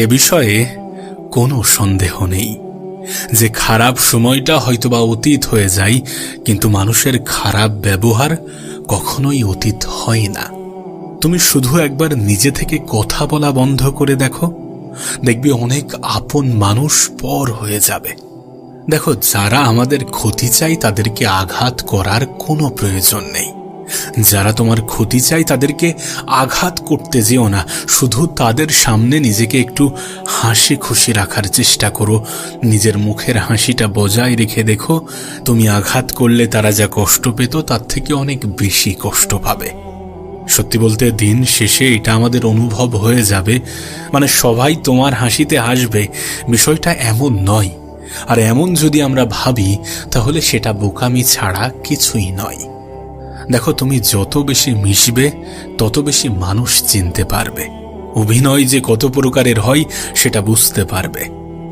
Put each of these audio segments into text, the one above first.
এ বিষয়ে কোনো সন্দেহ নেই যে খারাপ সময়টা হয়তোবা অতীত হয়ে যায়, কিন্তু মানুষের খারাপ ব্যবহার কখনোই অতীত হয় না। তুমি শুধু একবার নিজে থেকে কথা বলা বন্ধ করে দেখো, দেখবে অনেক আপন মানুষ পর হয়ে যাবে। দেখো, যারা আমাদের ক্ষতি চাই তাদেরকে আঘাত করার কোনো প্রয়োজন নেই। যারা তোমার ক্ষতি চাই তাদেরকে আঘাত করতে যেও না, শুধু তাদের সামনে নিজেকে একটু হাসি খুশি রাখার চেষ্টা করো। নিজের মুখের হাসিটা বজায় রেখে দেখো, তুমি আঘাত করলে তারা যা কষ্ট পেত তার থেকে অনেক বেশি কষ্ট পাবে। সত্যি বলতে দিন শেষে এটা আমাদের অনুভব হয়ে যাবে, মানে সবাই তোমার হাসিতে হাসবে, বিষয়টা এমন নয়। আর এমন যদি আমরা ভাবি তাহলে সেটা বোকামি ছাড়া কিছুই নয়। দেখো, তুমি যত বেশি মিশবে তত বেশি মানুষ চিনতে পারবে। অভিনয় যে কত প্রকারের হয় সেটা বুঝতে পারবে।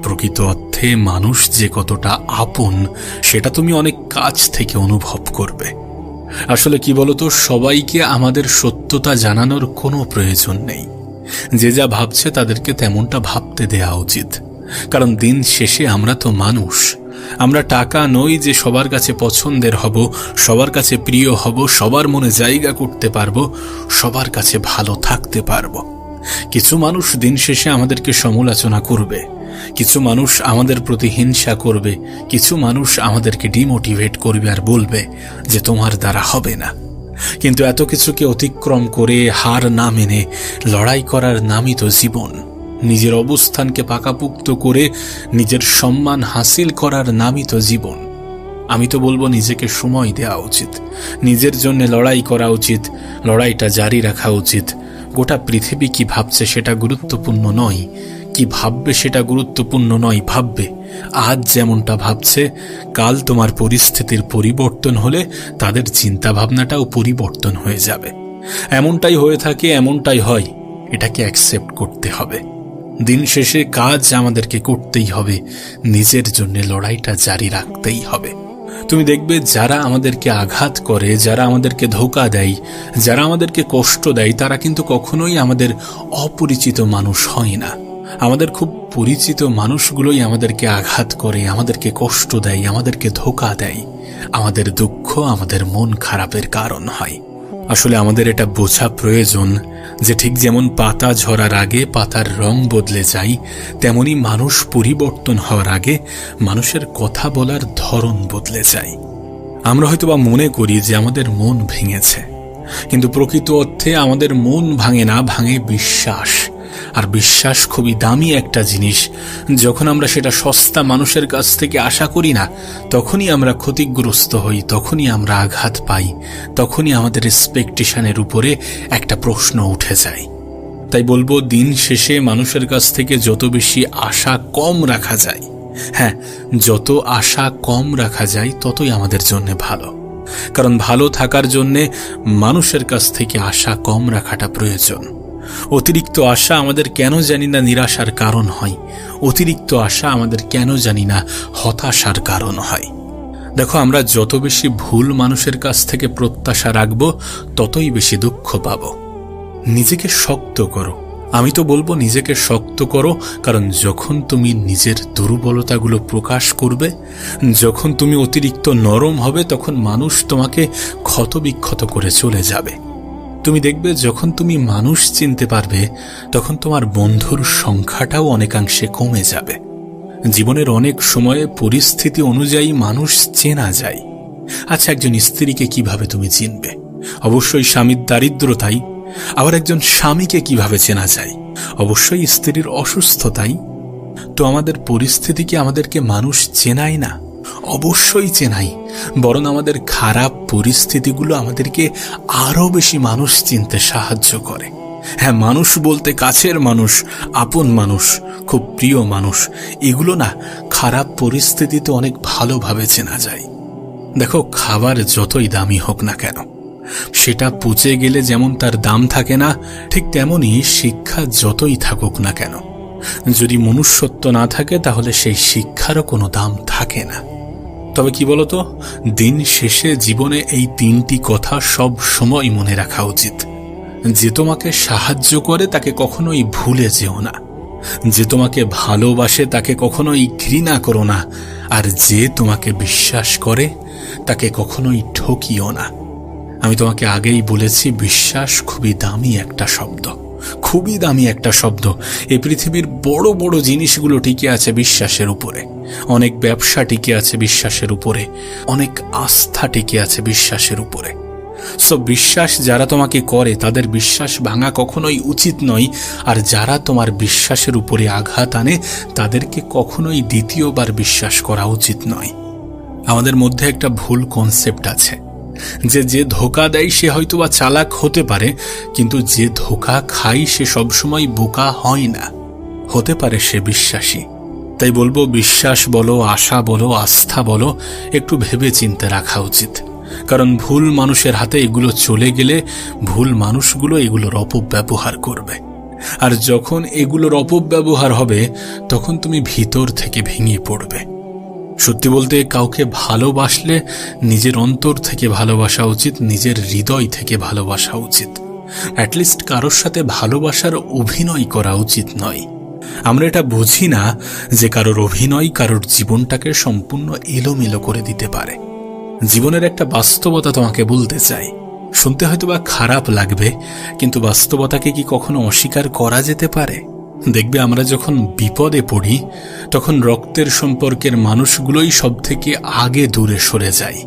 প্রকৃত অর্থে মানুষ যে কতটা আপন সেটা তুমি অনেক কাছ থেকে অনুভব করবে। আসলে কি বলতো, সবাইকে আমাদের সত্যতা জানানোর কোনো প্রয়োজন নেই। যে যা ভাবছে তাদেরকে তেমনটা ভাবতে দেয়া উচিত, কারণ দিন শেষে আমরা তো মানুষ। আমরা টাকা নই যে সবার কাছে পছন্দের হব, সবার কাছে প্রিয় হব, সবার মনে জায়গা করতে পারবো, সবার কাছে ভালো থাকতে পারবো। কিছু মানুষ দিন শেষে আমাদেরকে সমালোচনা করবে, কিছু মানুষ আমাদের প্রতি হিংসা করবে, কিছু মানুষ আমাদেরকে ডিমোটিভেট করবে আর বলবে যে তোমার দ্বারা হবে না। কিন্তু এত কিছুকে অতিক্রম করে হার না মেনে লড়াই করার নামই তো জীবন। নিজের অবস্থানকে পাকাপুক্ত করে নিজের সম্মান হাসিল করার নামই তো জীবন। আমি তো বলবো নিজেকে সময় দেওয়া উচিত, নিজের জন্য লড়াই করা উচিত, লড়াইটা জারি রাখা উচিত। গোটা পৃথিবী কি ভাবছে সেটা গুরুত্বপূর্ণ নয়, কি ভাববে সেটা গুরুত্বপূর্ণ নয়। ভাববে আজ যেমনটা ভাবছে, কাল তোমার পরিস্থিতির পরিবর্তন হলে তাদের চিন্তা ভাবনাটাও পরিবর্তন হয়ে যাবে। এমনটাই হয়ে থাকে, এমনটাই হয়, এটাকে অ্যাকসেপ্ট করতে হবে। দিন শেষে কাজ আমাদেরকে করতেই হবে, নিজের জন্য লড়াইটা জারি রাখতেই হবে। তুমি দেখবে যারা আমাদেরকে আঘাত করে, যারা আমাদেরকে ধোঁকা দেয়, যারা আমাদেরকে কষ্ট দেয়, তারা কিন্তু কখনোই আমাদের অপরিচিত মানুষ হয় না। আমাদের খুব পরিচিত মানুষগুলোই আমাদেরকে আঘাত করে, আমাদেরকে কষ্ট দেয়, আমাদেরকে ধোঁকা দেয়। আমাদের দুঃখ, আমাদের মন খারাপের কারণ হয়। আসলে আমাদের এটা বোঝা প্রয়োজন যে ঠিক যেমন পাতা ঝরার আগে পাতার রং বদলে যায়, তেমনি মানুষ পরিবর্তন হওয়ার আগে মানুষের কথা বলার ধরন বদলে যায়। আমরা হয়তোবা মনে করি যে আমাদের মন ভেঙেছে, কিন্তু প্রকৃত অর্থে আমাদের মন ভাঙে না, ভাঙে বিশ্বাস। আর বিশ্বাস খুবই দামি একটা জিনিস। যখন আমরা সেটা সস্তা মানুষের কাছ থেকে আশা করি না, তখনই আমরা ক্ষতিগ্রস্ত হই, তখনই আমরা আঘাত পাই, তখনই আমাদের এক্সপেকটেশনের উপরে একটা প্রশ্ন উঠে যায়। তাই বলবো, দিন শেষে মানুষের কাছ থেকে যত বেশি আশা কম রাখা যায়, হ্যাঁ, যত আশা কম রাখা যায় ততই আমাদের জন্য ভালো। কারণ ভালো থাকার জন্যে মানুষের কাছ থেকে আশা কম রাখাটা প্রয়োজন। অতিরিক্ত আশা আমাদের কেন জানি না নিরাশার কারণ হয়, অতিরিক্ত আশা আমাদের কেন জানি না হতাশার কারণ হয়। দেখো, আমরা যত বেশি ভুল মানুষের কাছ থেকে প্রত্যাশা রাখব ততই বেশি দুঃখ পাব। নিজেকে শক্ত করো, আমি তো বলবো নিজেকে শক্ত করো। কারণ যখন তুমি নিজের দুর্বলতাগুলো প্রকাশ করবে, যখন তুমি অতিরিক্ত নরম হবে, তখন মানুষ তোমাকে ক্ষতবিক্ষত করে চলে যাবে। তুমি দেখবে যখন তুমি মানুষ চিনতে পারবে, তখন তোমার বন্ধুর সংখ্যাটাও অনেকাংশে কমে যাবে। জীবনের অনেক সময়ে পরিস্থিতি অনুযায়ী মানুষ চেনা যায়। আচ্ছা, একজন স্ত্রীকে কিভাবে তুমি চিনবে? অবশ্যই স্বামীর দারিদ্রতাই। আবার একজন স্বামীকে কিভাবে চেনা যায়? অবশ্যই স্ত্রীর অসুস্থতাই। তো আমাদের পরিস্থিতি কি আমাদেরকে মানুষ চেনায় না? অবশ্যই চেনাই, বরং আমাদের খারাপ পরিস্থিতিগুলো আমাদেরকে আরো বেশি মানুষ চিনতে সাহায্য করে। হ্যাঁ, মানুষ বলতে কাছের মানুষ, আপন মানুষ, খুব প্রিয় মানুষ, এগুলো না খারাপ পরিস্থিতিতে অনেক ভালোভাবে চেনা যায়। দেখো, খাবার যতই দামি হোক না কেন, সেটা পচে গেলে যেমন তার দাম থাকে না, ঠিক তেমনই শিক্ষা যতই থাকুক না কেন, যদি মনুষ্যত্ব না থাকে তাহলে সেই শিক্ষারও কোনো দাম থাকে না। তবে কি বলতো, দিন শেষে জীবনে এই তিনটি কথা সব সময় মনে রাখা উচিত যে তোমাকে সাহায্য করে তাকে কখনোই ভুলে যেও না, যে তোমাকে ভালোবাসে তাকে কখনোই ঘৃণা করো না, আর যে তোমাকে বিশ্বাস করে তাকে কখনোই ঠকিও না। আমি তোমাকে আগেই বলেছি, বিশ্বাস খুবই দামি একটা শব্দ, খুবই দামি একটা শব্দ। এই পৃথিবীর বড় বড় জিনিসগুলো টিকে আছে বিশ্বাসের উপরে, অনেক ব্যবসা টিকে আছে বিশ্বাসের উপরে, অনেক আস্থা টিকে আছে বিশ্বাসের উপরে। সো বিশ্বাস যারা তোমাকে করে তাদের বিশ্বাস ভাঙা কখনোই উচিত নয়, আর যারা তোমার বিশ্বাসের উপরে আঘাত আনে তাদেরকে কখনোই দ্বিতীয়বার বিশ্বাস করা উচিত নয়। আমাদের মধ্যে একটা ভুল কনসেপ্ট আছে যে ধোঁকা দেয় সে হয়তোবা চালাক হতে পারে, কিন্তু যে ধোঁকা খায় সে সবসময় বোকা হয় না, হতে পারে সে বিশ্বাসী। তাই বলবো, বিশ্বাস বলো, আশা বলো, আস্থা বলো, একটু ভেবে চিন্তে রাখা উচিত। কারণ ভুল মানুষের হাতে এগুলো চলে গেলে ভুল মানুষগুলো এগুলোর অপব্যবহার করবে, আর যখন এগুলোর অপব্যবহার হবে তখন তুমি ভিতর থেকে ভেঙে পড়বে। সত্যি বলতে, কাউকে ভালোবাসলে নিজের অন্তর থেকে ভালোবাসা উচিত, নিজের হৃদয় থেকে ভালোবাসা উচিত। অ্যাটলিস্ট কারোর সাথে ভালোবাসার অভিনয় করা উচিত নয়। আমরা এটা বুঝি না যে কারোর অভিনয় কারোর জীবনটাকে সম্পূর্ণ এলোমেলো করে দিতে পারে। জীবনের একটা বাস্তবতা তোমাকে বলতে চাই, শুনতে হয়তোবা খারাপ লাগবে, কিন্তু বাস্তবতাকে কি কখনো অস্বীকার করা যেতে পারে? দেখবে, আমরা যখন বিপদে পড়ি তখন রক্তের সম্পর্কের মানুষগুলোই সব থেকে আগে দূরে সরে যায়।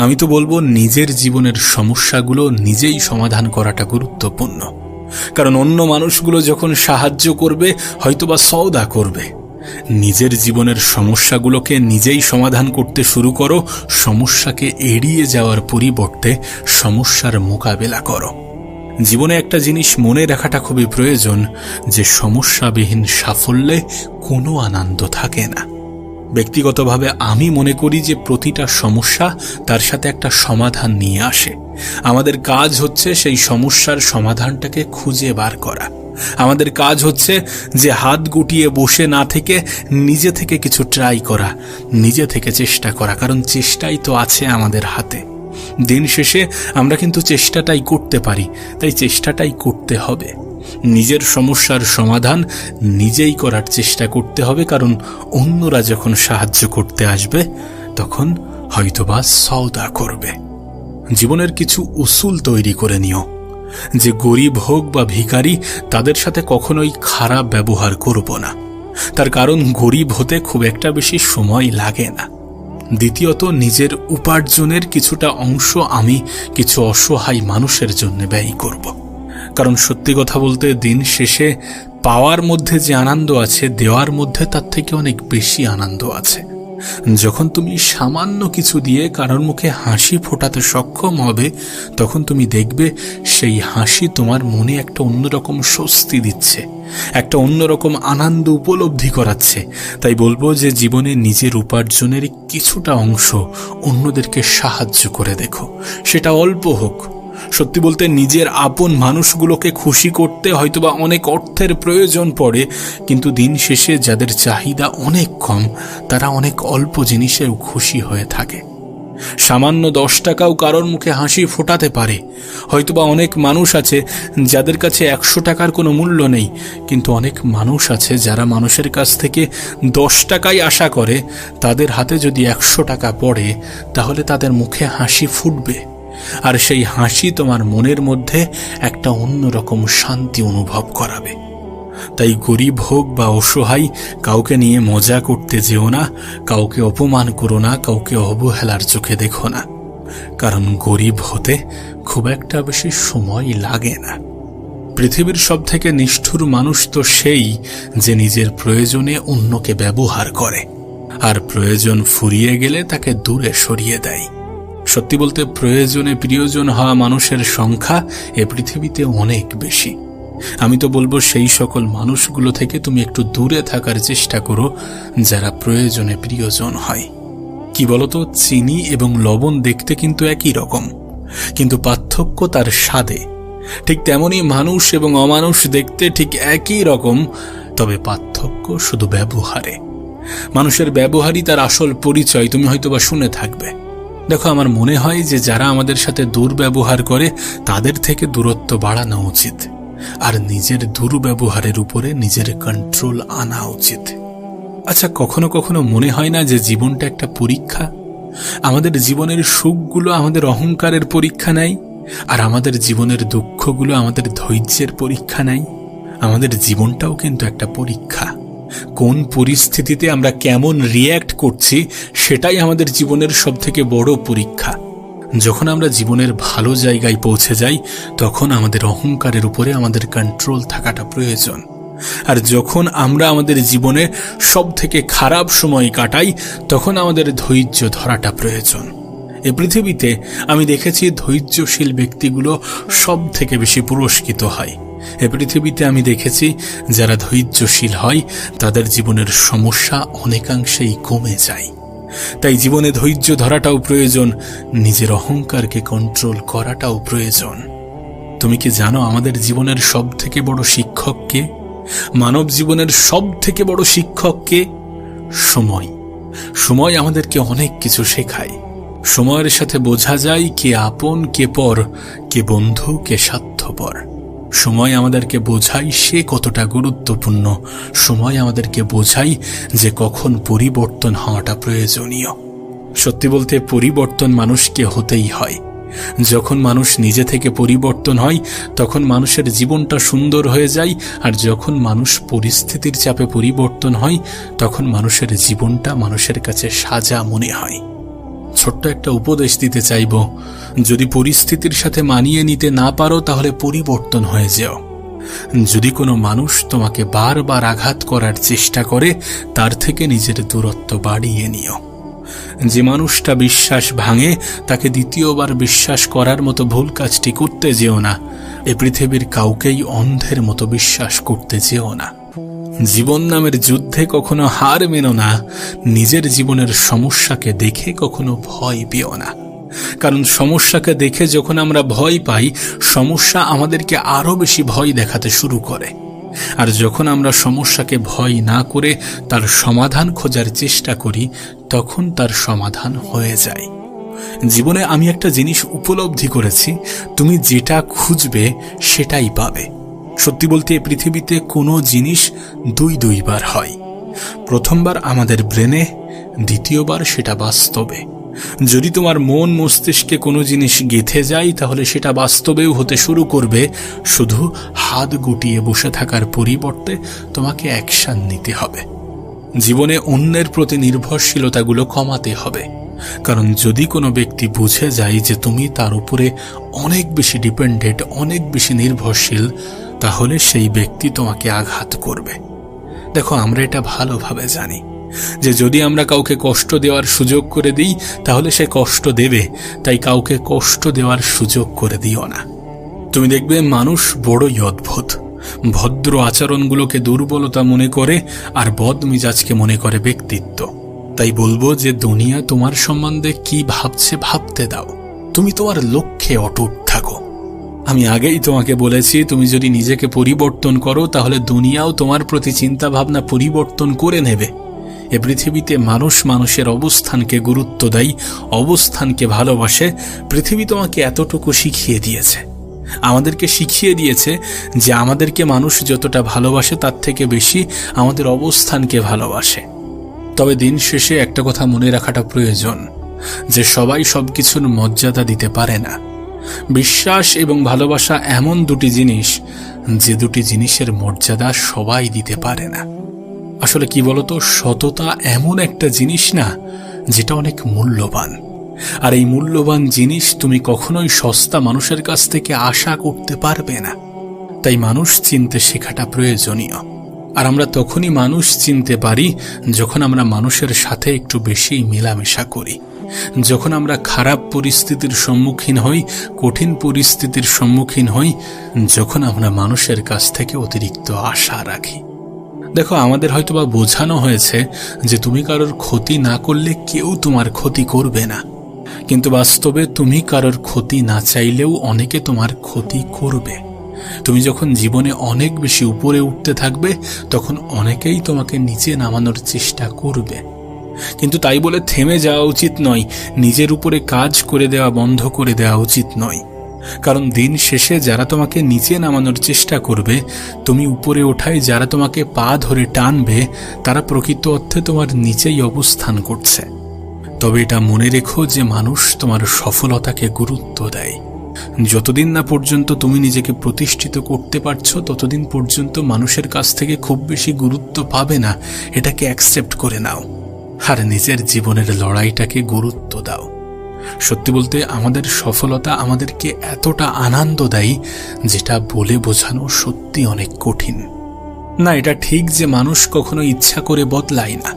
আমি তো বলবো, নিজের জীবনের সমস্যাগুলো নিজেই সমাধান করাটা গুরুত্বপূর্ণ। কারণ অন্য মানুষগুলো যখন সাহায্য করবে হয়তোবা সওদা করবে। নিজের জীবনের সমস্যাগুলোকে নিজেই সমাধান করতে শুরু করো, সমস্যাকে এড়িয়ে যাওয়ার পরিবর্তে সমস্যার মোকাবেলা করো। জীবনে একটা জিনিস মনে রাখাটা খুবই প্রয়োজন, যে সমস্যাবিহীন সাফল্যে কোনো আনন্দ থাকে না। ব্যক্তিগতভাবে আমি মনে করি যে প্রতিটা সমস্যা তার সাথে একটা সমাধান নিয়ে আসে। আমাদের কাজ হচ্ছে সেই সমস্যার সমাধানটাকে খুঁজে বার করা। আমাদের কাজ হচ্ছে যে হাত গুটিয়ে বসে না থেকে নিজে থেকে কিছু ট্রাই করা, নিজে থেকে চেষ্টা করা, কারণ চেষ্টাই তো আছে আমাদের হাতে। দিন শেষে আমরা কিন্তু চেষ্টাটাই করতে পারি, তাই চেষ্টাটাই করতে হবে। নিজের সমস্যার সমাধান নিজেই করার চেষ্টা করতে হবে, কারণ অন্যরা যখন সাহায্য করতে আসবে তখন হয়তোবা সওদা করবে। জীবনের কিছু উসুল তৈরি করে নিও, যে গরিব হোক বা ভিখারি তাদের সাথে কখনোই খারাপ ব্যবহার করব না। তার কারণ গরিব হতে খুব একটা বেশি সময় লাগে না। দ্বিতীয়ত, নিজের উপার্জনের কিছুটা অংশ আমি কিছু অসহায় মানুষের জন্য ব্যয় করব। কারণ সত্যি কথা বলতে, দিন শেষে পাওয়ার মধ্যে যে আনন্দ আছে, দেওয়ার মধ্যে তার থেকে অনেক বেশি আনন্দ আছে। যখন তুমি সামান্য কিছু দিয়ে কারোর মুখে হাসি ফোটাতে সক্ষম হবে, তখন তুমি দেখবে সেই হাসি তোমার মনে একটা অন্যরকম স্বস্তি দিচ্ছে, একটা অন্যরকম আনন্দ উপলব্ধি করাচ্ছে। তাই বলবো যে জীবনে নিজের উপার্জনের কিছুটা অংশ অন্যদেরকে সাহায্য করে দেখো, সেটা অল্প হোক। সত্যি বলতে, নিজের আপন মানুষগুলোকে খুশি করতে হয়তোবা অনেক অর্থের প্রয়োজন পড়ে, কিন্তু দিন শেষে যাদের চাহিদা অনেক কম তারা অনেক অল্প জিনিসেও খুশি হয়ে থাকে। সামান্য 10 টাকাও কারোর মুখে হাসি ফোটাতে পারে। হয়তোবা অনেক মানুষ আছে যাদের কাছে 100 টাকার কোনো মূল্য নেই, কিন্তু অনেক মানুষ আছে যারা মানুষের কাছ থেকে 10 টাকাই আশা করে। তাদের হাতে যদি 100 টাকা পড়ে তাহলে তাদের মুখে হাসি ফুটবে, আর সেই হাসি তোমার মনের মধ্যে একটা অন্যরকম শান্তি অনুভব করাবে। তাই গরিব হোক বা অসহায়, কাউকে নিয়ে মজা করতে যেও না, কাউকে অপমান করো না, কাউকে অবহেলার চোখে দেখো না। কারণ গরিব হতে খুব একটা বেশি সময় লাগে না। পৃথিবীর সব থেকে নিষ্ঠুর মানুষ তো সেই যে নিজের প্রয়োজনে অন্যকে ব্যবহার করে, আর প্রয়োজন ফুরিয়ে গেলে তাকে দূরে সরিয়ে দেয়। সত্যি বলতে, প্রয়োজনে প্রিয়জন হওয়া মানুষের সংখ্যা এ পৃথিবীতে অনেক বেশি। আমি তো বলবো, সেই সকল মানুষগুলো থেকে তুমি একটু দূরে থাকার চেষ্টা করো যারা প্রয়োজনে প্রিয়জন হয়। কি বলতো, চিনি এবং লবণ দেখতে কিন্তু একই রকম, কিন্তু পার্থক্য তার স্বাদে। ঠিক তেমনি মানুষ এবং অমানুষ দেখতে ঠিক একই রকম, তবে পার্থক্য শুধু ব্যবহারে। মানুষের ব্যবহারই তার আসল পরিচয়, তুমি হয়তোবা শুনে থাকবে। দেখো, আমার মনে হয় যে যারা আমাদের সাথে দুর্ব্যবহার করে তাদের থেকে দূরত্ব বাড়ানো উচিত, আর নিজের দুর্ব্যবহারের উপরে নিজের কন্ট্রোল আনা উচিত। আচ্ছা, কখনো কখনো মনে হয় না যে জীবনটা একটা পরীক্ষা? আমাদের জীবনের সুখগুলো আমাদের অহংকারের পরীক্ষা নেয়, আর আমাদের জীবনের দুঃখগুলো আমাদের ধৈর্যের পরীক্ষা নেয়। আমাদের জীবনটাও কিন্তু একটা পরীক্ষা। কোন পরিস্থিতিতে আমরা কেমন রিয়্যাক্ট করছি সেটাই আমাদের জীবনের সবথেকে বড় পরীক্ষা। যখন আমরা জীবনের ভালো জায়গায় পৌঁছে যাই তখন আমাদের অহংকারের উপরে আমাদের কন্ট্রোল থাকাটা প্রয়োজন, আর যখন আমরা আমাদের জীবনে সব থেকে খারাপ সময় কাটাই তখন আমাদের ধৈর্য ধরাটা প্রয়োজন। এই পৃথিবীতে আমি দেখেছি ধৈর্যশীল ব্যক্তিগুলো সব থেকে বেশি পুরস্কৃত হয়। এ পৃথিবীতে আমি দেখেছি যারা ধৈর্যশীল হয় তাদের জীবনের সমস্যা অনেকাংশেই কমে যায়। তাই জীবনে ধৈর্য ধরাটাও প্রয়োজন, নিজের অহংকারকে কন্ট্রোল করাটাও প্রয়োজন। তুমি কি জানো আমাদের জীবনের সব থেকে বড় শিক্ষক কে? মানব জীবনের সব থেকে বড় শিক্ষক কে? সময়। সময় আমাদেরকে অনেক কিছু শেখায়। সময়ের সাথে বোঝা যায় কে আপন, কে পর, কে বন্ধু, কে স্বার্থপর। সময় আমাদেরকে বোঝায় সে কতটা গুরুত্বপূর্ণ। সময় আমাদেরকে বোঝায় যে কখন পরিবর্তন হওয়াটা প্রয়োজনীয়। সত্যি বলতে পরিবর্তন মানুষকে হতেই হয়। যখন মানুষ নিজে থেকে পরিবর্তন হয় তখন মানুষের জীবনটা সুন্দর হয়ে যায়, আর যখন মানুষ পরিস্থিতির চাপে পরিবর্তন হয় তখন মানুষের জীবনটা মানুষের কাছে সাজা মনে হয়। ছোট্ট একটা উপদেশ দিতে চাইব, যদি পরিস্থিতির সাথে মানিয়ে নিতে না পারো তাহলে পরিবর্তন হয়ে যাও। যদি কোনো মানুষ তোমাকে বারবার আঘাত করার চেষ্টা করে তার থেকে নিজের দূরত্ব বাড়িয়ে নিও। যে মানুষটা বিশ্বাস ভাঙে তাকে দ্বিতীয়বার বিশ্বাস করার মতো ভুল কাজটি করতে যেও না। এ পৃথিবীর কাউকেই অন্ধের মতো বিশ্বাস করতে যেও না। জীবন নামের যুদ্ধে কখনো হার মেনো না। নিজের জীবনের সমস্যাকে দেখে কখনো ভয় পেও না, কারণ সমস্যাকে দেখে যখন আমরা ভয় পাই সমস্যা আমাদেরকে আরো বেশি ভয় দেখাতে শুরু করে, আর যখন আমরা সমস্যাকে ভয় না করে তার সমাধান খোঁজার চেষ্টা করি তখন তার সমাধান হয়ে যায়। জীবনে আমি একটা জিনিস উপলব্ধি করেছি, তুমি যেটা খুঁজবে সেটাই পাবে। সত্যি বলতে এই পৃথিবীতে কোনো জিনিস দুইবার হয়। প্রথমবার আমাদের ব্রেনে, দ্বিতীয়বার সেটা বাস্তবে। যদি তোমার মন মস্তিষ্কে কোনো জিনিস গেঁথে যায় তাহলে সেটা বাস্তবেও হতে শুরু করবে। শুধু হাত গুটিয়ে বসে থাকার পরিবর্তে তোমাকে অ্যাকশন নিতে হবে। জীবনে অন্যের প্রতি নির্ভরশীলতাগুলো কমাতে হবে, কারণ যদি কোনো ব্যক্তি বুঝে যায় যে তুমি তার উপরে অনেক বেশি ডিপেন্ডেন্ট, অনেক বেশি নির্ভরশীল, তাহলে সেই ব্যক্তি তোমাকে আঘাত করবে। দেখো, আমরা এটা ভালোভাবে জানি যে যদি আমরা কাউকে কষ্ট দেওয়ার সুযোগ করে দিই তাহলে সে কষ্ট দেবে, তাই কাউকে কষ্ট দেওয়ার সুযোগ করে দিও না। তুমি দেখবে মানুষ বড়ই অদ্ভুত। ভদ্র আচরণগুলোকে দুর্বলতা মনে করে আর বদমিজাজকে মনে করে ব্যক্তিত্ব। তাই বলবো যে দুনিয়া তোমার সম্বন্ধে কি ভাবছে ভাবতে দাও, তুমি তোমার লক্ষ্যে অটুট থাকো। আমি আগেই তোমাকে বলেছি, তুমি যদি নিজেকে পরিবর্তন করো তাহলে দুনিয়াও তোমার প্রতি চিন্তা ভাবনা পরিবর্তন করে নেবে। এ পৃথিবীতে মানুষ মানুষের অবস্থানকে গুরুত্ব দেয়, অবস্থানকে ভালোবাসে। পৃথিবী তোমাকে এতটুকু শিখিয়ে দিয়েছে, আমাদেরকে শিখিয়ে দিয়েছে যে আমাদেরকে মানুষ যতটা ভালোবাসে তার থেকে বেশি আমাদের অবস্থানকে ভালোবাসে। তবে দিন শেষে একটা কথা মনে রাখাটা প্রয়োজন, যে সবাই সবকিছুর মর্যাদা দিতে পারে না। বিশ্বাস এবং ভালোবাসা এমন দুটি জিনিস যে দুটি জিনিসের মর্যাদা সবাই দিতে পারে না। আসলে কি বলতো, সততা এমন একটা জিনিস না যেটা অনেক মূল্যবান, আর এই মূল্যবান জিনিস তুমি কখনোই সস্তা মানুষের কাছ থেকে আশা করতে পারবে না। তাই মানুষ চিনতে শেখাটা প্রয়োজনীয়। আর আমরা তখনই মানুষ চিনতে পারি যখন আমরা মানুষের সাথে একটু বেশি মেলামেশা করি, যখন আমরা খারাপ পরিস্থিতির সম্মুখীন হই, কঠিন পরিস্থিতির সম্মুখীন হই, যখন আমরা মানুষের কাছ থেকে অতিরিক্ত আশা রাখি। দেখো, আমাদের হয়তোবা বোঝানো হয়েছে যে তুমি কারোর ক্ষতি না করলে কেউ তোমার ক্ষতি করবে না, কিন্তু বাস্তবে তুমি কারোর ক্ষতি না চাইলেও অনেকে তোমার ক্ষতি করবে। তুমি যখন জীবনে অনেক বেশি উপরে উঠতে থাকবে তখন অনেকেই তোমাকে নিচে নামানোর চেষ্টা করবে। কিন্তু তাই বলে থেমে যাওয়া উচিত নয়, নিজের উপরে কাজ করে দেওয়া বন্ধ করে দেওয়া উচিত নয়। কারণ দিন শেষে যারা তোমাকে নিচে নামানোর চেষ্টা করবে, তুমি উপরে ওঠায় যারা তোমাকে পা ধরে টানবে, তারা প্রকৃত অর্থে তোমার নিচেই অবস্থান করছে। তবে এটা মনে রেখো যে মানুষ তোমার সফলতাকে গুরুত্ব দেয়। যতদিন না পর্যন্ত তুমি নিজেকে প্রতিষ্ঠিত করতে পারছো, ততদিন পর্যন্ত মানুষের কাছ থেকে খুব বেশি গুরুত্ব পাবে না। এটাকে অ্যাকসেপ্ট করে নাও আর নিজের জীবনের লড়াইটাকে গুরুত্ব দাও। সত্যি বলতে আমাদের সফলতা আমাদেরকে এতটা আনন্দ দেয় যেটা বলে বোঝানো সত্যি অনেক কঠিন। না, এটা ঠিক যে মানুষ কখনো ইচ্ছা করে বদলায় না,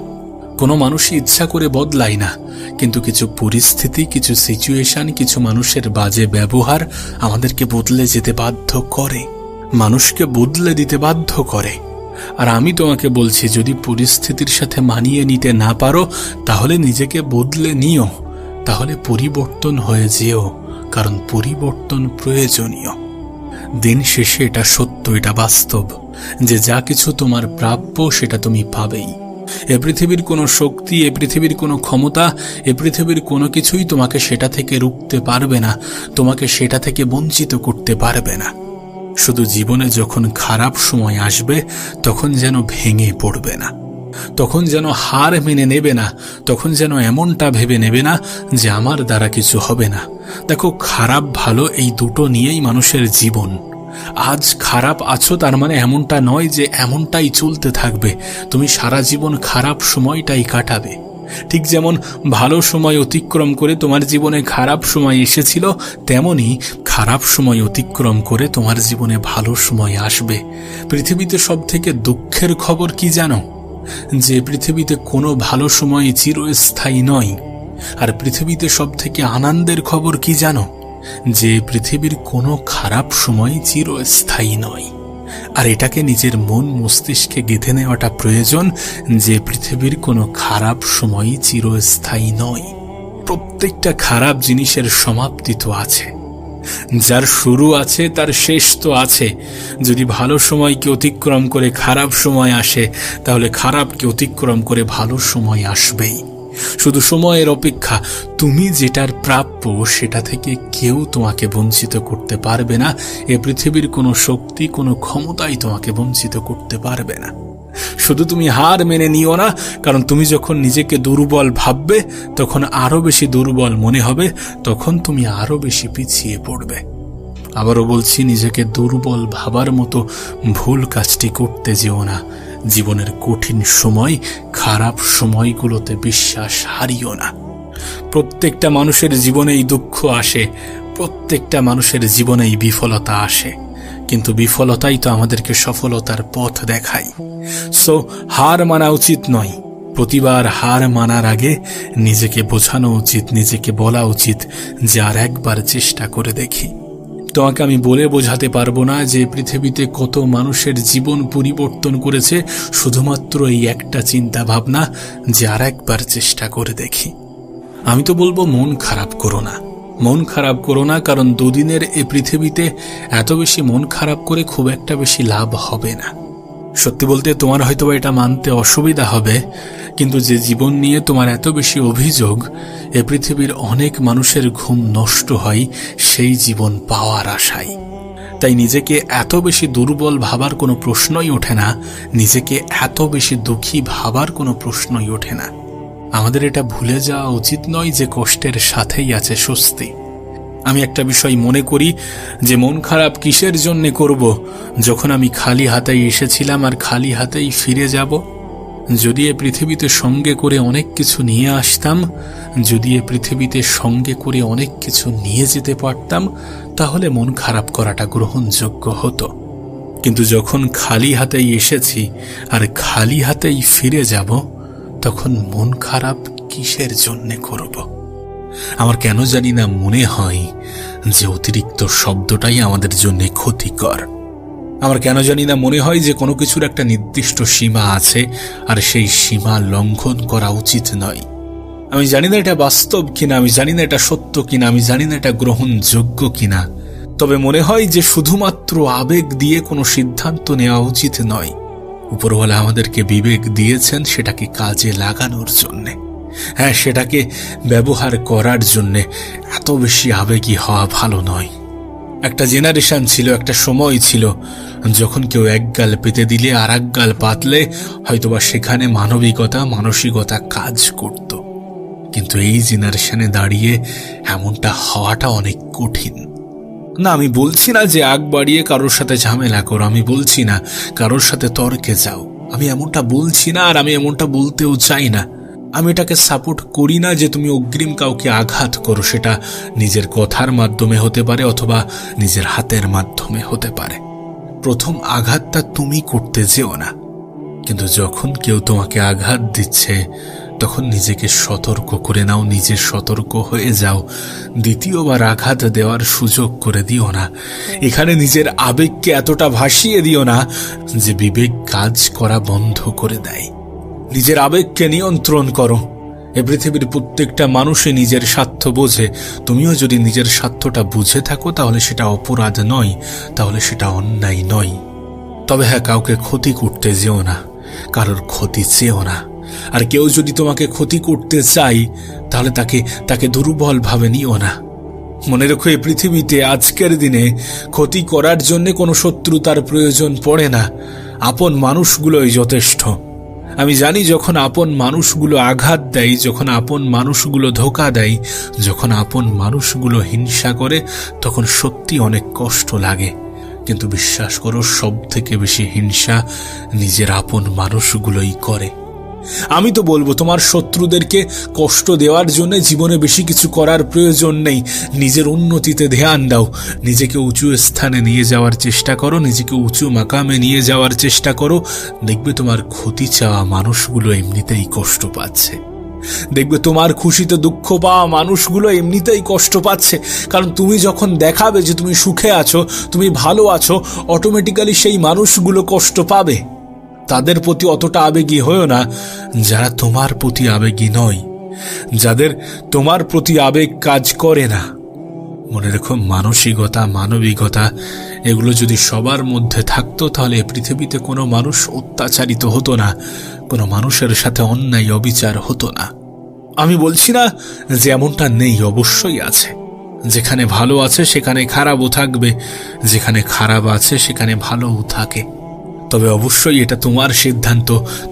কোনো মানুষই ইচ্ছা করে বদলায় না, কিন্তু কিছু পরিস্থিতি, কিছু সিচুয়েশন, কিছু মানুষের বাজে ব্যবহার আমাদেরকে বদলে যেতে বাধ্য করে, মানুষকে বদলে দিতে বাধ্য করে। আর আমি তোমাকে বলছি, যদি পরিস্থিতির সাথে মানিয়ে নিতে না পারো তাহলে নিজেকে বদলে নিও, তাহলে পরিবর্তন হয়ে যেও, কারণ পরিবর্তন প্রয়োজনীয়। দিন শেষে এটা সত্য, এটা বাস্তব যে যা কিছু তোমার প্রাপ্য সেটা তুমি পাবেই। এ পৃথিবীর কোনো শক্তি, এ পৃথিবীর কোনো ক্ষমতা, এ পৃথিবীর কোনো কিছুই তোমাকে সেটা থেকে রুখতে পারবে না, তোমাকে সেটা থেকে বঞ্চিত করতে পারবে না। শুধু জীবনে যখন খারাপ সময় আসবে তখন যেন ভেঙে পড়বে না, তখন যেন হার মেনে নেবে না, তখন যেন এমনটা ভেবে নেবে না যে আমার দ্বারা কিছু হবে না। দেখো, খারাপ ভালো এই দুটো নিয়েই মানুষের জীবন। আজ খারাপ আছো তার মানে এমনটা নয় যে এমনটাই চলতে থাকবে, তুমি সারা জীবন খারাপ সময়টাই কাটাবে। ঠিক যেমন ভালো সময় অতিক্রম করে তোমার জীবনে খারাপ সময় এসেছিল, তেমনি খারাপ সময় অতিক্রম করে তোমার জীবনে ভালো সময় আসবে। পৃথিবীতে সবথেকে দুঃখের খবর কি জানো? যে পৃথিবীতে কোনো ভালো সময় চিরস্থায়ী নয়। আর পৃথিবীতে সবথেকে আনন্দের খবর কি জানো? যে পৃথিবীর কোনো খারাপ সময় চিরস্থায়ী নয়। আর এটাকে নিজের মন মস্তিষ্কে গেঁথে নেওয়াটা প্রয়োজন যে পৃথিবীর কোনো খারাপ সময় চিরস্থায়ী নয়। প্রত্যেকটা খারাপ জিনিসের সমাপ্তি তো আছে, যার শুরু আছে তার শেষ তো আছে। যদি ভালো সময়কে অতিক্রম করে খারাপ সময় আসে, তাহলে খারাপকে অতিক্রম করে ভালো সময় আসবেই। শুধু সময়ের অপেক্ষা। তুমি যেটার প্রাপ্য সেটা থেকে কেউ তোমাকে বঞ্চিত করতে পারবে না। এ পৃথিবীর কোনো শক্তি, কোনো ক্ষমতাই তোমাকে বঞ্চিত করতে পারবে না। শুধু তুমি হার মেনে নিও না, কারণ তুমি যখন নিজেকে দুর্বল ভাববে তখন আরো বেশি দুর্বল মনে হবে, তখন তুমি আরো বেশি পিছিয়ে পড়বে। আবারও বলছি, নিজেকে দুর্বল ভাবার মতো ভুল কাজটি করতে যেও না। জীবনের কঠিন সময়, খারাপ সময়গুলোতে বিশ্বাস হারিও না। প্রত্যেকটা মানুষের জীবনেই দুঃখ আসে, প্রত্যেকটা মানুষের জীবনেই বিফলতা আসে, কিন্তু বিফলতাই তো আমাদেরকে সফলতার পথ দেখায়। সো হার মানা উচিত নয়। প্রতিবার হার মানার আগে নিজেকে বোঝানো উচিত, নিজেকে বলা উচিত যে আর একবার চেষ্টা করে দেখি। তোমাকে আমি বলে বোঝাতে পারবো না যে পৃথিবীতে কত মানুষের জীবন পরিবর্তন করেছে শুধুমাত্র এই একটা চিন্তা ভাবনা যে আর একবার চেষ্টা করে দেখি। আমি তো বলবো মন খারাপ করো না, মন খারাপ করো না, কারণ দুদিনের এ পৃথিবীতে এত বেশি মন খারাপ করে খুব একটা বেশি লাভ হবে না। সত্যি বলতে তোমার হয়তো এটা মানতে অসুবিধা হবে, কিন্তু যে জীবন নিয়ে তোমার এত বেশি অভিযোগ, এ পৃথিবীর অনেক মানুষের ঘুম নষ্ট হয় সেই জীবন পাওয়ার আশায়। তাই নিজেকে এত বেশি দুর্বল ভাবার কোনো প্রশ্নই ওঠে না, নিজেকে এত বেশি দুঃখী ভাবার কোনো প্রশ্নই ওঠে না। আমাদের এটা ভুলে যাওয়া উচিত নয় যে কষ্টের সাথেই আছে স্বস্তি। আমি একটা বিষয় মনে করি যে মন খারাপ কিসের জন্য করব, যখন আমি খালি হাতেই এসেছিলাম আর খালি হাতেই ফিরে যাব। যদি এ পৃথিবীতে সঙ্গে করে অনেক কিছু নিয়ে আসতাম, যদি এ পৃথিবীতে সঙ্গে করে অনেক কিছু নিয়ে যেতে পারতাম, তাহলে মন খারাপ করাটা গ্রহণযোগ্য হতো। কিন্তু যখন খালি হাতেই এসেছি আর খালি হাতেই ফিরে যাব, তখন মন খারাপ কিসের জন্যে করব? আমার কেন জানি না মনে হয় যে অতিরিক্ত শব্দটাই আমাদের জন্য ক্ষতিকর। আমার কেন জানি না মনে হয় যে কোনো কিছুর একটা নির্দিষ্ট সীমা আছে আর সেই সীমা লঙ্ঘন করা উচিত নয়। আমি জানি না এটা বাস্তব কিনা, আমি জানি না এটা সত্য কিনা, আমি জানি না এটা গ্রহণযোগ্য কিনা, তবে মনে হয় যে শুধুমাত্র আবেগ দিয়ে কোনো সিদ্ধান্ত নেওয়া উচিত নয়। উপরওয়ালা আমাদেরকে বিবেক দিয়েছেন সেটাকে কাজে লাগানোর জন্যে। হ্যাঁ, সেটাকে ব্যবহার করার জন্যে এত বেশি আবেগী হওয়া ভালো নয়। একটা জেনারেশন ছিল, একটা সময় ছিল যখন কেউ এক গাল পেতে দিলে আর এক গাল পাতলে হয়তোবা সেখানে মানবিকতা, মানসিকতা কাজ করত। কিন্তু এই জেনারেশনে দাঁড়িয়ে এমনটা হওয়াটা অনেক কঠিন। না, আমি বলছি না যে আগ বাড়িয়ে কারোর সাথে ঝামেলা করো, আমি বলছি না কারোর সাথে তর্কে যাও, আমি এমনটা বলছি না, আর আমি এমনটা বলতেও চাই না। আমি এটাকে সাপোর্ট করি না যে তুমি অগ্রিম কাউকে আঘাত করো, সেটা নিজের কথার মাধ্যমে হতে পারে অথবা নিজের হাতের মাধ্যমে হতে পারে। প্রথম আঘাতটা তুমি করতে যেও না, কিন্তু যখন কেউ তোমাকে আঘাত দিচ্ছে তখন নিজেকে সতর্ক করে নাও, নিজে সতর্ক হয়ে যাও। দ্বিতীয়বার আঘাত দেওয়ার সুযোগ করে দিও না। এখানে নিজের আবেগকে এতটা ভাসিয়ে দিও না যে বিবেক কাজ করা বন্ধ করে দেয়। নিজের আবেগকে নিয়ন্ত্রণ করো। এ পৃথিবীর প্রত্যেকটা মানুষই নিজের স্বার্থ বোঝে। তুমিও যদি নিজের স্বার্থটা বুঝে থাকো তাহলে সেটা অপরাধ নয়, তাহলে সেটা অন্যায় নয়। তবে হ্যাঁ, কাউকে ক্ষতি করতে যেও না, কারোর ক্ষতি চেও না। আর কেউ যদি তোমাকে ক্ষতি করতে চাই তাহলে তাকে দুর্বল ভাবে নিও না। মনে রেখো, এই পৃথিবীতে আজকের দিনে ক্ষতি করার জন্য কোনো শত্রুতার প্রয়োজন পড়ে না। আপন মানুষগুলোই যথেষ্ট। আমি জানি যখন আপন মানুষগুলো আঘাত দেয়, যখন আপন মানুষগুলো ধোঁকা দেয়, যখন আপন মানুষগুলো হিংসা করে, তখন সত্যি অনেক কষ্ট লাগে। কিন্তু বিশ্বাস করো, সব থেকে বেশি হিংসা নিজের আপন মানুষগুলোই করে। আমি তো বলবো, তোমার শত্রুদেরকে কষ্ট দেওয়ার জন্য জীবনে বেশি কিছু করার প্রয়োজন নেই। নিজের উন্নতিতে ধ্যান দাও, নিজেকে উঁচু স্থানে নিয়ে যাওয়ার চেষ্টা করো, নিজেকে উঁচু মাকামে নিয়ে যাওয়ার চেষ্টা করো। দেখবে তোমার ক্ষতি চাওয়া মানুষগুলো এমনিতেই কষ্ট পাচ্ছে। দেখবে তোমার খুশিতে দুঃখ পাওয়া মানুষগুলো এমনিতেই কষ্ট পাচ্ছে। কারণ তুমি যখন দেখাবে যে তুমি সুখে আছো, তুমি ভালো আছো, অটোমেটিক্যালি সেই মানুষগুলো কষ্ট পাবে। তাদের প্রতি অতটা আবেগী হয়েও না যারা তোমার প্রতি আবেগী নয়, যাদের তোমার প্রতি আবেগ কাজ করে না। মনে রেখো, মানসিকতা, মানবিকতা এগুলো যদি সবার মধ্যে থাকতো তাহলে পৃথিবীতে কোনো মানুষ অত্যাচারিত হতো না, কোনো মানুষের সাথে অন্যায় অবিচার হতো না। আমি বলছি না যে এমনটা নেই, অবশ্যই আছে। যেখানে ভালো আছে সেখানে খারাপও থাকবে, যেখানে খারাপ আছে সেখানে ভালোও থাকে। তবে অবশ্যই এটা তোমার সিদ্ধান্ত,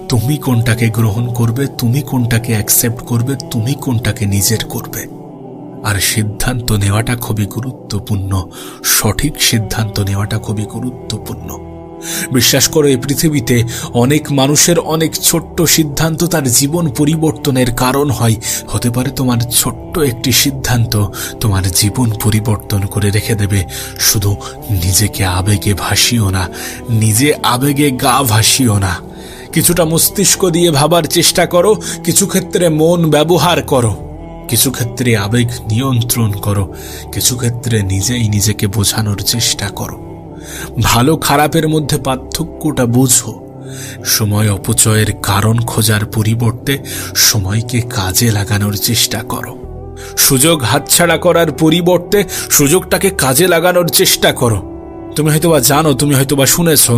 তুমি কোনটাকে গ্রহণ করবে, তুমি কোনটাকে অ্যাকসেপ্ট করবে, তুমি কোনটাকে নিজের করবে। আর সিদ্ধান্ত নেওয়াটা খুবই গুরুত্বপূর্ণ, সঠিক সিদ্ধান্ত নেওয়াটা খুবই গুরুত্বপূর্ণ। বিশ্বাস করো, এই পৃথিবীতে অনেক মানুষের অনেক ছোট্ট সিদ্ধান্ত তার জীবন পরিবর্তনের কারণ হয়। হতে পারে তোমার ছোট্ট একটি সিদ্ধান্ত তোমার জীবন পরিবর্তন করে রেখে দেবে। শুধু নিজেকে আবেগে ভাসিও না, নিজে আবেগে গা ভাসিও না। কিছুটা মস্তিষ্ক দিয়ে ভাবার চেষ্টা করো, কিছু ক্ষেত্রে মন ব্যবহার করো, কিছু ক্ষেত্রে আবেগ নিয়ন্ত্রণ করো, কিছু ক্ষেত্রে নিজেই নিজেকে বোঝানোর চেষ্টা করো। ভালো খারাপের মধ্যে পার্থক্যটা বুঝো। সময় অপচয়ের কারণ খোঁজার পরিবর্তে সময়কে কাজে লাগানোর চেষ্টা করো। সুযোগ হাতছাড়া করার পরিবর্তে সুযোগটাকে কাজে লাগানোর চেষ্টা করো। তুমি হয়তোবা জানো, তুমি হয়তোবা শুনেছ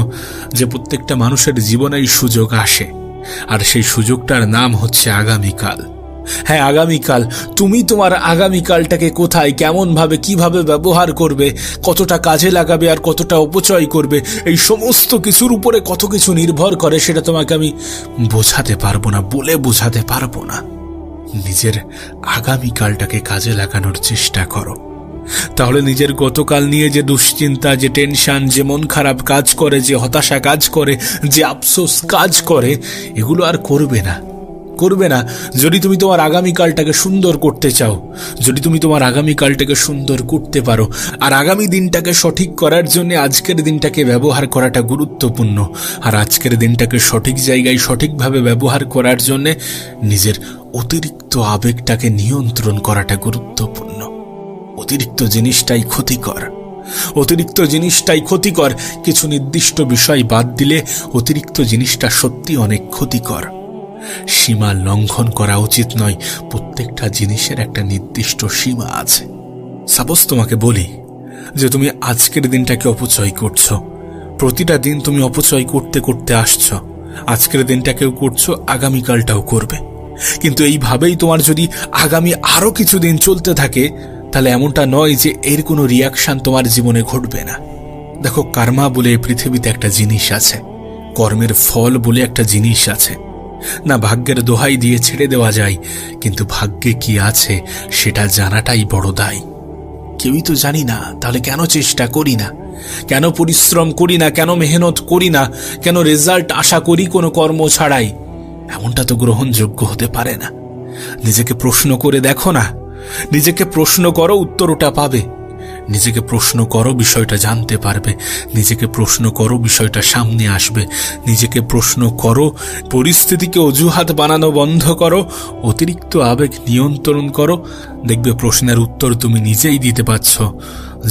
যে প্রত্যেকটা মানুষের জীবনেই সুযোগ আসে, আর সেই সুযোগটার নাম হচ্ছে আগামীকাল। হ্যাঁ, আগামীকাল। তুমি তোমার আগামীকালটাকে কোথায়, কেমন ভাবে, কিভাবে ব্যবহার করবে, কতটা কাজে লাগাবে আর কতটা অপচয় করবে, এই সমস্ত কিছুর উপরে কত কিছু নির্ভর করে, সেটা তোমাকে আমি বোঝাতে পারবো না, বলে বোঝাতে পারবো না। নিজের আগামীকালটাকে কাজে লাগানোর চেষ্টা করো। তাহলে নিজের গতকাল নিয়ে যে দুশ্চিন্তা, যে টেনশন, যে মন খারাপ কাজ করে, যে হতাশা কাজ করে, যে আফসোস কাজ করে, এগুলো আর করবে না। যদি তুমি তোমার আগামীকালটাকে সুন্দর করতে চাও, যদি তুমি তোমার আগামীকালটাকে সুন্দর করতে পারো, আর আগামী দিনটাকে সঠিক করার জন্য আজকের দিনটাকে ব্যবহার করাটা গুরুত্বপূর্ণ। আর আজকের দিনটাকে সঠিক জায়গায় সঠিকভাবে ব্যবহার করার জন্য নিজের অতিরিক্ত আবেগটাকে নিয়ন্ত্রণ করাটা গুরুত্বপূর্ণ। অতিরিক্ত জিনিসটাই ক্ষতিকর। কিছু নির্দিষ্ট বিষয় বাদ দিলে অতিরিক্ত জিনিসটা সত্যি অনেক ক্ষতিকর। সীমা লঙ্ঘন করা উচিত নয়। প্রত্যেকটা জিনিসের একটা নির্দিষ্ট সীমা আছে। সাপোজ তোমাকে বলি যে তুমি আজকের দিনটাকে অপচয় করছো, প্রতিটা দিন তুমি অপচয় করতে করতে আসছো। আজকের দিনটাকেও করছো, আগামীকালটাও করবে। কিন্তু এইভাবেই তোমার যদি আগামী আরো কিছুদিন চলতে থাকে, তাহলে এমনটা নয় যে এর কোনো রিয়াকশন তোমার জীবনে ঘটবে না। দেখো, কার্মা বলে পৃথিবীতে একটা জিনিস আছে, কর্মের ফল বলে একটা জিনিস আছে। না ভাগ্যের দোহাই দিয়ে ছেড়ে দেওয়া যায়, কিন্তু ভাগ্যে কি আছে সেটা জানাটাই বড় দায়। কেউই তো জানি না, তাহলে কেন চেষ্টা করি না, কেন পরিশ্রম করি না, কেন মেহনত করি না, কেন রেজাল্ট আশা করি কোনো কর্ম ছাড়াই? এমনটা তো গ্রহণযোগ্য হতে পারে না। নিজেকে প্রশ্ন করে দেখো না, নিজেকে প্রশ্ন করো, উত্তর ওটা পাবে। নিজেকে প্রশ্ন করো, বিষয়টা জানতে পারবে। নিজেকে প্রশ্ন করো, বিষয়টা সামনে আসবে। নিজেকে প্রশ্ন করো, পরিস্থিতিকে অজুহাত বানানো বন্ধ করো, অতিরিক্ত আবেগ নিয়ন্ত্রণ করো। দেখবে প্রশ্নের উত্তর তুমি নিজেই দিতে পারছ,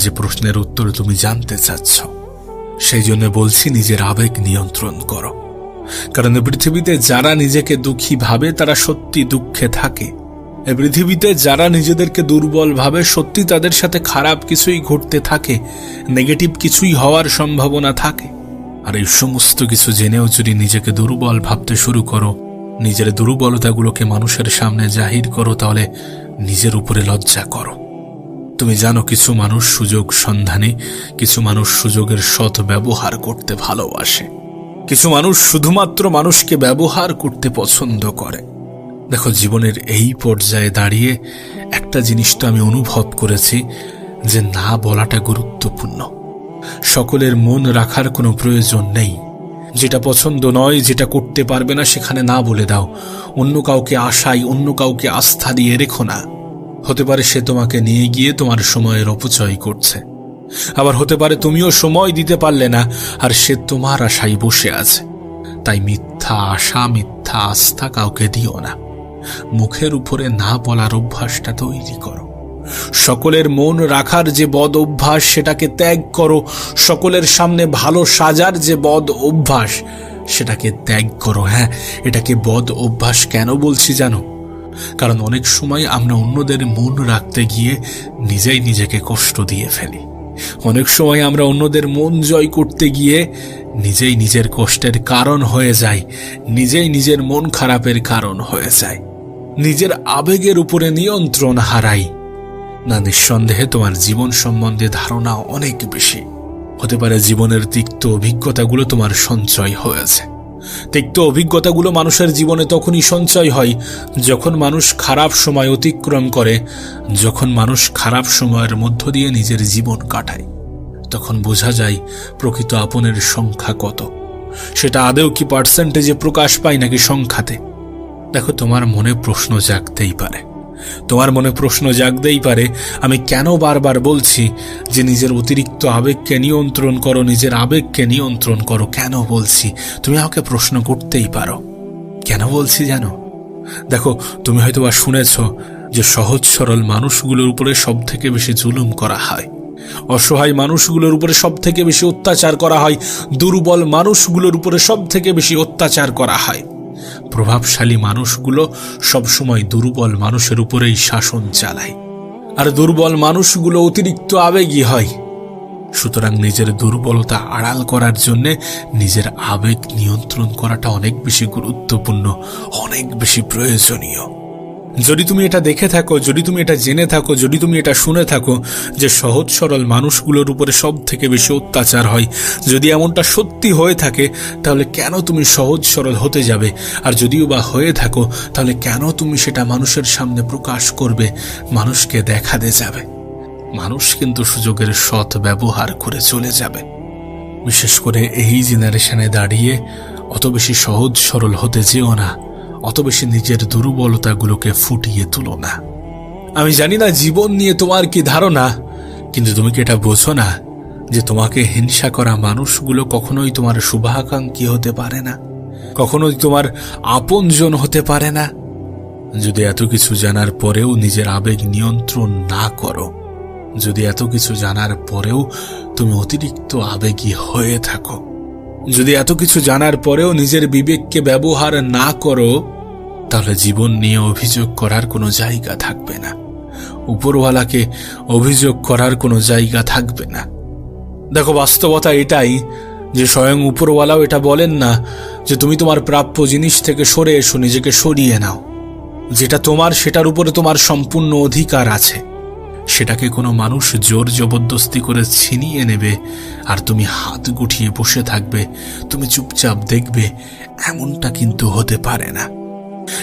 যে প্রশ্নের উত্তর তুমি জানতে চাচ্ছ। সেই জন্য বলছি, নিজের আবেগ নিয়ন্ত্রণ করো। কারণ পৃথিবীতে যারা নিজেকে দুঃখী ভাবে তারা সত্যি দুঃখে থাকে। এই পৃথিবীতে যারা নিজেদেরকে দুর্বল ভাবে, সত্যি তাদের সাথে খারাপ কিছুই ঘটতে থাকে, নেগেটিভ কিছুই হওয়ার সম্ভাবনা থাকে। আর এই সমস্ত কিছু জেনেও যদি নিজেকে দুর্বল ভাবতে শুরু করো, নিজের দুর্বলতাগুলোকে মানুষের সামনে জাহির করো, তাহলে নিজের উপরে লজ্জা করো। তুমি জানো, কিছু মানুষ সুযোগ সন্ধানী, কিছু মানুষ সুযোগের সৎ ব্যবহার করতে ভালোবাসে, কিছু মানুষ শুধুমাত্র মানুষকে ব্যবহার করতে পছন্দ করে। দেখো, জীবনের এই পর্যায়ে দাঁড়িয়ে একটা জিনিস তো আমি অনুভব করেছি, যে না বলাটা গুরুত্বপূর্ণ। সকলের মন রাখার কোনো প্রয়োজন নেই। যেটা পছন্দ নয়, যেটা করতে পারবে না, সেখানে না বলে দাও। অন্য কাউকে আশায়, অন্য কাউকে আস্থা দিয়ে রেখো না। হতে পারে সে তোমাকে নিয়ে গিয়ে তোমার সময়ের অপচয় করছে, আবার হতে পারে তুমিও সময় দিতে পারলে না আর সে তোমার আশায় বসে আছে। তাই মিথ্যা আশা, মিথ্যা আস্থা কাউকে দিও না। মুখের উপরে না বলার অভ্যাসটা তৈরি করো। সকলের মন রাখার যে বদ অভ্যাস, সেটাকে ত্যাগ করো। সকলের সামনে ভালো সাজার যে বদ অভ্যাস, সেটাকে ত্যাগ করো। হ্যাঁ, এটাকে বদ অভ্যাস কেন বলছি জানো? কারণ অনেক সময় আমরা অন্যদের মন রাখতে গিয়ে নিজেই নিজেকে কষ্ট দিয়ে ফেলি। অনেক সময় আমরা অন্যদের মন জয় করতে গিয়ে নিজেই নিজের কষ্টের কারণ হয়ে যাই, নিজেই নিজের মন খারাপের কারণ হয়ে যায়, নিজের আবেগের উপরে নিয়ন্ত্রণ হারাই। না, নিঃসন্দেহে তোমার জীবন সম্বন্ধে ধারণা অনেক বেশি। হতে পারে জীবনের তিক্ত অভিজ্ঞতাগুলো তোমার সঞ্চয় হয়েছে। তিক্ত অভিজ্ঞতাগুলো মানুষের জীবনে তখনই সঞ্চয় হয় যখন মানুষ খারাপ সময় অতিক্রম করে, যখন মানুষ খারাপ সময়ের মধ্য দিয়ে নিজের জীবন কাটায়। তখন বোঝা যায় প্রকৃত আপনের সংখ্যা কত। সেটা আদৌ কি পার্সেন্টেজে প্রকাশ পায় নাকি সংখ্যাতে? দেখো, তোমার মনে প্রশ্ন জাগতেই পারে, তোমার মনে প্রশ্ন জাগতেই পারে, আমি কেন বারবার বলছি যে নিজের অতিরিক্ত আবেগকে নিয়ন্ত্রণ করো, নিজের আবেগকে নিয়ন্ত্রণ করো। কেন বলছি তুমি আমাকে প্রশ্ন করতেই পারো। কেন বলছি জানো? দেখো, তুমি হয়তো বা শুনেছ যে সহজ সরল মানুষগুলোর উপরে সব থেকে বেশি জুলুম করা হয়, অসহায় মানুষগুলোর উপরে সব থেকে বেশি অত্যাচার করা হয়, দুর্বল মানুষগুলোর উপরে সব থেকে বেশি অত্যাচার করা হয়। প্রভাবশালী মানুষগুলো সবসময় দুর্বল মানুষের উপরেই শাসন চালায়, আর দুর্বল মানুষগুলো অতিরিক্ত আবেগী হয়। সুতরাং নিজের দুর্বলতা আড়াল করার জন্য নিজের আবেগ নিয়ন্ত্রণ করাটা অনেক বেশি গুরুত্বপূর্ণ, অনেক বেশি প্রয়োজনীয়। যদি তুমি এটা দেখে থাকো, যদি তুমি এটা জেনে থাকো, যদি তুমি এটা শুনে থাকো যে সহজ সরল মানুষগুলোর উপরে সব থেকে বেশি অত্যাচার হয়, যদি এমনটা সত্যি হয়ে থাকে, তাহলে কেন তুমি সহজ সরল হতে যাবে? আর যদিও বা হয়ে থাকো, তাহলে কেন তুমি সেটা মানুষের সামনে প্রকাশ করবে, মানুষকে দেখাতে যাবে? মানুষ কিন্তু সুযোগের সৎ ব্যবহার করে চলে যাবে। বিশেষ করে এই জেনারেশনে দাঁড়িয়ে অত বেশি সহজ সরল হতে যেও না, অত বেশি নিজের দুর্বলতাগুলোকে ফুটিয়ে তুলো না। আমি জানি না জীবন নিয়ে তোমার কি ধারণা, কিন্তু তুমি কি এটা বোঝো না যে তোমাকে হিংসা করা মানুষগুলো কখনোই তোমার শুভাকাঙ্ক্ষী হতে পারে না, কখনোই তোমার আপনজন হতে পারে না? যদি এত কিছু জানার পরেও নিজের আবেগ নিয়ন্ত্রণ না করো, যদি এত কিছু জানার পরেও তুমি অতিরিক্ত আবেগী হয়ে থাকো, যদি এত কিছু জানার পরেও নিজের বিবেককে ব্যবহার না করো, তাহলে জীবন নিয়ে অভিযোগ করার কোনো জায়গা থাকবে না, উপরওয়ালাকে অভিযোগ করার কোনো জায়গা থাকবে না। দেখো, বাস্তবতা এটাই যে স্বয়ং উপরওয়ালাও এটা বলেন না যে তুমি তোমার প্রাপ্য জিনিস থেকে সরে এসো, নিজেকে সরিয়ে নাও। যেটা তোমার সেটার উপরে তোমার সম্পূর্ণ অধিকার আছে। সেটাকে কোনো মানুষ জোর জবরদস্তি করে ছিনিয়ে নেবে আর তুমি হাত গুটিয়ে বসে থাকবে, তুমি চুপচাপ দেখবে, এমনটা কিন্তু হতে পারে না।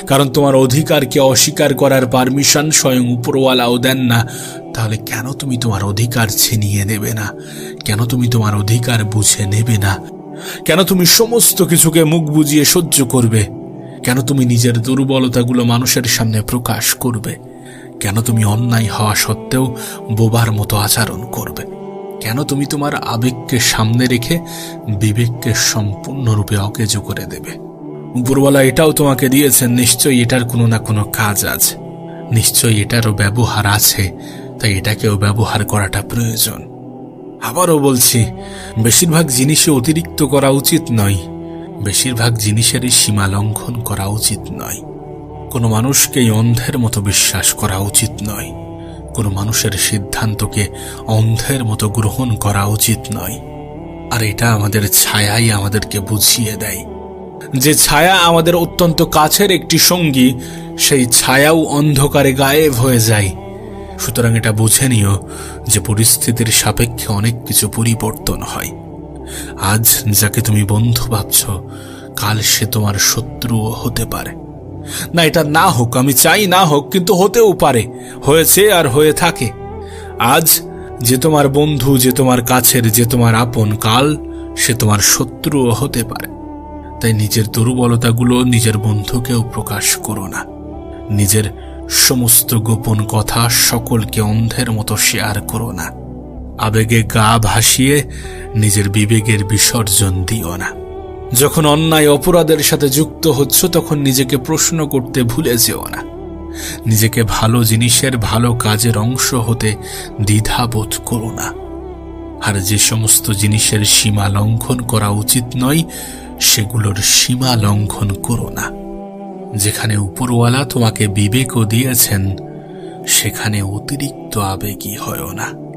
কারণ তোমার অধিকারকে অস্বীকার করার পারমিশন স্বয়ং উপরওয়ালাও দেন না। তাহলে কেন তুমি তোমার অধিকার ছিনিয়ে নেবে না? কেন তুমি তোমার অধিকার বুঝে নেবে না? কেন তুমি সমস্ত কিছুকে মুখ বুজিয়ে সহ্য করবে? কেন তুমি নিজের দুর্বলতাগুলো মানুষের সামনে প্রকাশ করবে? কেন তুমি অন্যায় হওয়া সত্ত্বেও বোবার মতো আচরণ করবে? কেন তুমি তোমার আবেগকে সামনে রেখে বিবেককে সম্পূর্ণরূপে অকেজো করে দেবে? উপরওয়ালা এটাও তোমাকে দিয়েছেন, নিশ্চয়ই এটার কোনো না কোনো কাজ আছে, নিশ্চয়ই এটারও ব্যবহার আছে, তাই এটাকেও ব্যবহার করাটা প্রয়োজন। আবারও বলছি, বেশিরভাগ জিনিসে অতিরিক্ত করা উচিত নয়, বেশিরভাগ জিনিসেরই সীমা লঙ্ঘন করা উচিত নয়। কোনো মানুষকেই অন্ধের মতো বিশ্বাস করা উচিত নয়, কোনো মানুষের সিদ্ধান্তকে অন্ধের মতো গ্রহণ করা উচিত নয়। আর এটা আমাদের ছায়াই আমাদেরকে বুঝিয়ে দেয়। যে ছায়া আমাদের অত্যন্ত কাছের একটি সঙ্গী, সেই ছায়াও অন্ধকারে গায়েব হয়ে যায়। সুতরাং এটা বুঝে নিও যে পরিস্থিতির সাপেক্ষে অনেক কিছু পরিবর্তন হয়। আজ যাকে তুমি বন্ধু ভাবছ, কাল সে তোমার শত্রুও হতে পারে। না, এটা না হোক, আমি চাই না হোক, কিন্তু হতেও পারে, হয়েছে আর হয়ে থাকে। আজ যে তোমার বন্ধু, যে তোমার কাছের, যে তোমার আপন, কাল সে তোমার শত্রুও হতে পারে। তাই নিজের দুর্বলতাগুলো নিজের বন্ধুকেও প্রকাশ করো না। নিজের সমস্ত গোপন কথা সকলকে অন্ধের মতো শেয়ার করো না। আবেগে গা ভাসিয়ে নিজের বিবেকের বিসর্জন দিও না। যখন অন্যায় অপরাধের সাথে যুক্ত হচ্ছ, তখন নিজেকে প্রশ্ন করতে ভুলে যেও না। নিজেকে ভালো জিনিসের, ভালো কাজের অংশ হতে দ্বিধাবোধ করো না। আর যে সমস্ত জিনিসের সীমা লঙ্ঘন করা উচিত নয়, সেগুলোর সীমা লঙ্ঘন করো না। যেখানে উপরওয়ালা তোমাকে বিবেকও দিয়েছেন, সেখানে অতিরিক্ত আবেগী হয়ো না।